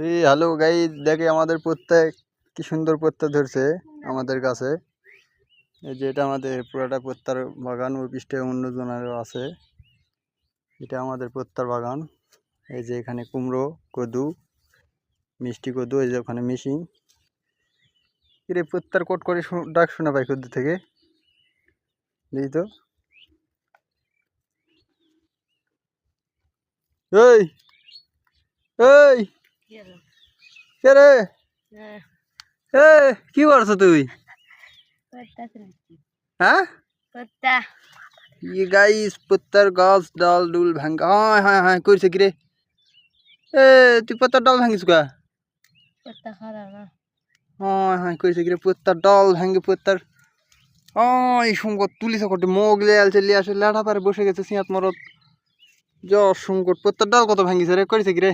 এই hello guy, দেখে আমাদের পত্তা কি সুন্দর পত্তা ধরছে আমাদের কাছে। এই যে এটা আমাদের পুরাটা পত্তার বাগান, ওই পৃষ্ঠে অন্যজনেরও আছে। এটা আমাদের পত্তার বাগান। এই যে এখানে কুমড়ো, কদু, মিষ্টি কদু, এই যে ওখানে মিশিং। কিরে পত্তার কোট করে ডাক শোনা পাই কদু থেকে, দেখি তো। এই এই কে রে? এ কি করছো তুই? হ্যাঁ ये गाइस पत्तर गाछ डाल डुल भांग। हाँ हाँ हाँ কইছে কি রে? এ তুই পত্তার ডাল ভাঙিস কা? হ্যাঁ হ্যাঁ কইছে কি রে? পত্তার ডাল ভাঙে পত্তার। এই সংকট তুলিছে কত মোগলে আলছে লিয়ে আসে লাঠা পারে বসে গেছে সিয়াত মরত। জ সংকট পত্তার ডাল কত ভাঙিছে রে? কইছে কি রে?